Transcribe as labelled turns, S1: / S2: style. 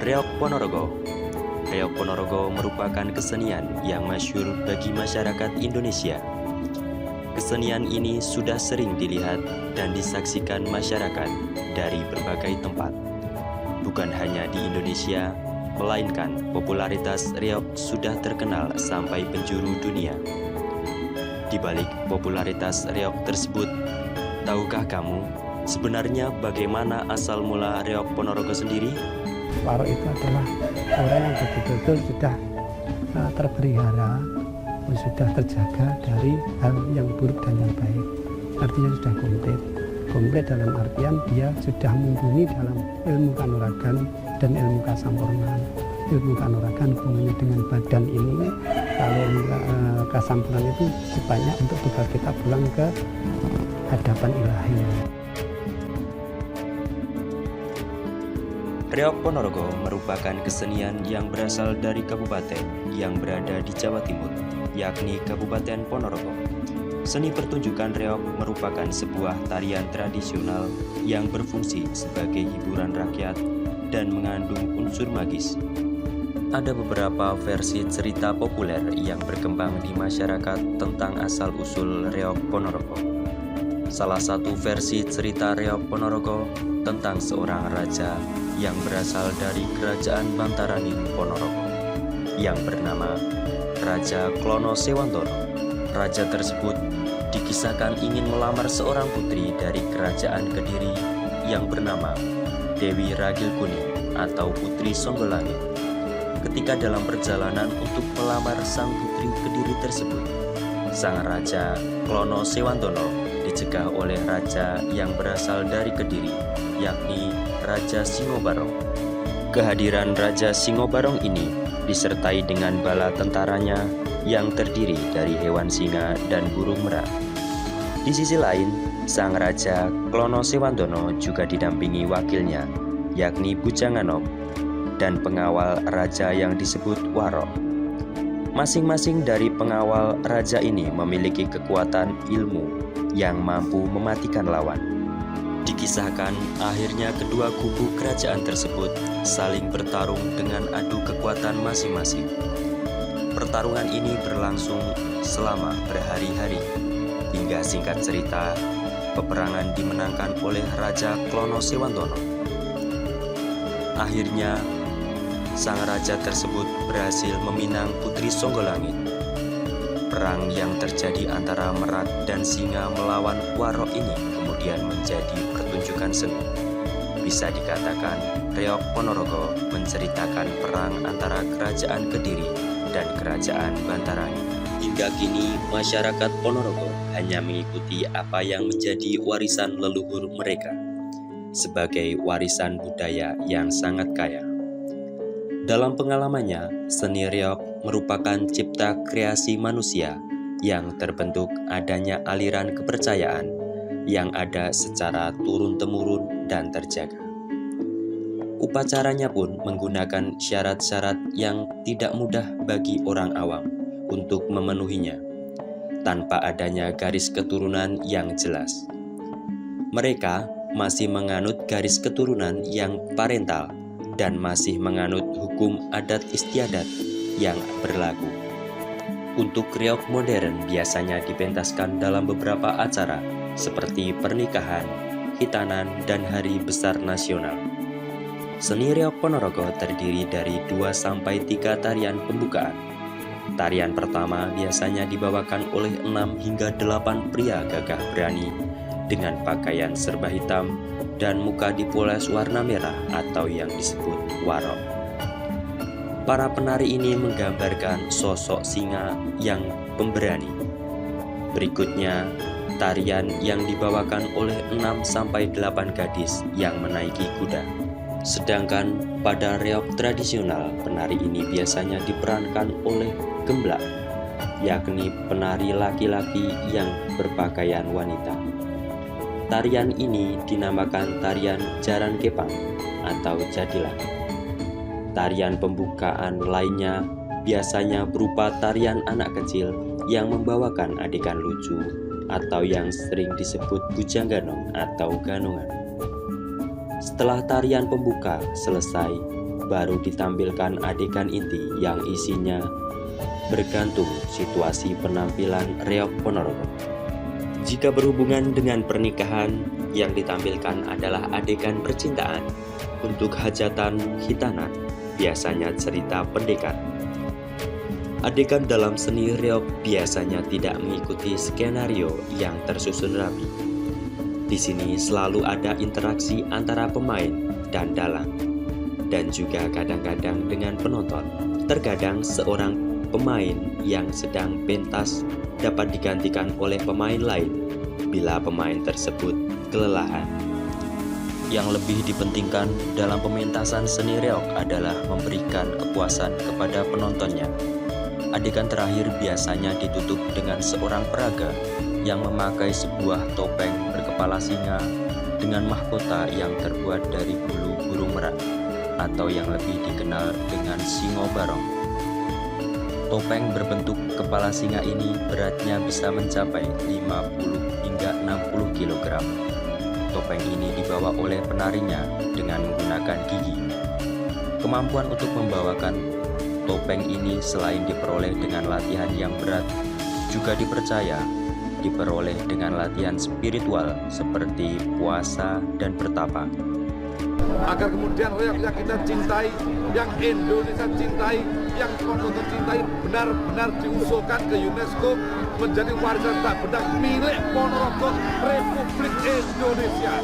S1: Reog Ponorogo. Reog Ponorogo merupakan kesenian yang masyhur bagi masyarakat Indonesia. Kesenian ini sudah sering dilihat dan disaksikan masyarakat dari berbagai tempat. Bukan hanya di Indonesia, melainkan popularitas reog sudah terkenal sampai penjuru dunia. Di balik popularitas reog tersebut, tahukah kamu sebenarnya bagaimana asal mula Reog Ponorogo sendiri?
S2: Waro itu adalah orang yang betul-betul sudah terpelihara, sudah terjaga dari hal yang buruk dan yang baik. Artinya sudah komplit. Komplit dalam artian dia sudah mumpuni dalam ilmu kanuragan dan ilmu kasampurnaan. Ilmu kanuragan hubungannya dengan badan ini, kalau ilmu kasampurnaan itu sebanyak untuk bekal kita pulang ke hadapan ilahi.
S1: Reog Ponorogo merupakan kesenian yang berasal dari kabupaten yang berada di Jawa Timur, yakni Kabupaten Ponorogo. Seni pertunjukan reog merupakan sebuah tarian tradisional yang berfungsi sebagai hiburan rakyat dan mengandung unsur magis. Ada beberapa versi cerita populer yang berkembang di masyarakat tentang asal-usul Reog Ponorogo. Salah satu versi cerita Reog Ponorogo tentang seorang raja yang berasal dari kerajaan Bantarani Ponorogo yang bernama Raja Klono Sewantono. Raja tersebut dikisahkan ingin melamar seorang putri dari kerajaan Kediri yang bernama Dewi Ragil Kuning atau Putri Songgolangit. Ketika dalam perjalanan untuk melamar sang putri Kediri tersebut, sang Raja Klono Sewantono dicegah oleh raja yang berasal dari Kediri, yakni Raja Singobarong. Kehadiran Raja Singobarong ini disertai dengan bala tentaranya yang terdiri dari hewan singa dan burung merak. Di sisi lain, sang Raja Klono Sewantono juga didampingi wakilnya, yakni Bujanganom, dan pengawal raja yang disebut Waro. Masing-masing dari pengawal raja ini memiliki kekuatan ilmu yang mampu mematikan lawan. Dikisahkan akhirnya kedua kubu kerajaan tersebut saling bertarung dengan adu kekuatan masing-masing. Pertarungan ini berlangsung selama berhari-hari, hingga singkat cerita, peperangan dimenangkan oleh Raja Klono Sewantono. Akhirnya, sang raja tersebut berhasil meminang Putri Songgolangit. Perang yang terjadi antara Merak dan Singa melawan Waro ini kemudian menjadi pertunjukan seni. Bisa dikatakan, Reog Ponorogo menceritakan perang antara kerajaan Kediri dan kerajaan Bantarani. Hingga kini, masyarakat Ponorogo hanya mengikuti apa yang menjadi warisan leluhur mereka sebagai warisan budaya yang sangat kaya. Dalam pengalamannya, seni reog merupakan cipta kreasi manusia yang terbentuk adanya aliran kepercayaan yang ada secara turun-temurun dan terjaga. Upacaranya pun menggunakan syarat-syarat yang tidak mudah bagi orang awam untuk memenuhinya, tanpa adanya garis keturunan yang jelas. Mereka masih menganut garis keturunan yang parental dan masih menganut hukum adat istiadat yang berlaku. Untuk reog modern biasanya dipentaskan dalam beberapa acara seperti pernikahan, khitanan, dan hari besar nasional. Seni Reog Ponorogo terdiri dari 2-3 tarian pembukaan. Tarian pertama biasanya dibawakan oleh 6 hingga 8 pria gagah berani dengan pakaian serba hitam dan muka dipoles warna merah atau yang disebut waro. Para penari ini menggambarkan sosok singa yang pemberani. Berikutnya, tarian yang dibawakan oleh 6-8 gadis yang menaiki kuda. Sedangkan pada reog tradisional, penari ini biasanya diperankan oleh gemblak, yakni penari laki-laki yang berpakaian wanita. Tarian ini dinamakan tarian Jaran Kepang atau Jadilan. Tarian pembukaan lainnya biasanya berupa tarian anak kecil yang membawakan adegan lucu atau yang sering disebut bujangganong atau ganongan. Setelah tarian pembuka selesai, baru ditampilkan adegan inti yang isinya bergantung situasi penampilan reog Ponorogo. Jika berhubungan dengan pernikahan, yang ditampilkan adalah adegan percintaan. Untuk hajatan hitanan, biasanya cerita pendekar. Adegan dalam seni reog biasanya tidak mengikuti skenario yang tersusun rapi. Di sini selalu ada interaksi antara pemain dan dalang, dan juga kadang-kadang dengan penonton. Terkadang seorang pemain yang sedang pentas dapat digantikan oleh pemain lain bila pemain tersebut kelelahan. Yang lebih dipentingkan dalam pementasan seni reog adalah memberikan kepuasan kepada penontonnya. Adegan terakhir biasanya ditutup dengan seorang peraga yang memakai sebuah topeng berkepala singa dengan mahkota yang terbuat dari bulu burung merak atau yang lebih dikenal dengan singo barong. Topeng berbentuk kepala singa ini beratnya bisa mencapai 50 hingga 60 kg. Topeng ini dibawa oleh penarinya dengan menggunakan gigi. Kemampuan untuk membawakan topeng ini selain diperoleh dengan latihan yang berat, juga dipercaya diperoleh dengan latihan spiritual seperti puasa dan bertapa.
S3: Agar kemudian reog yang kita cintai, yang Indonesia cintai, yang Ponorogo cintai benar-benar diusulkan ke UNESCO menjadi warisan tak benda milik Ponorogo Republik Indonesia.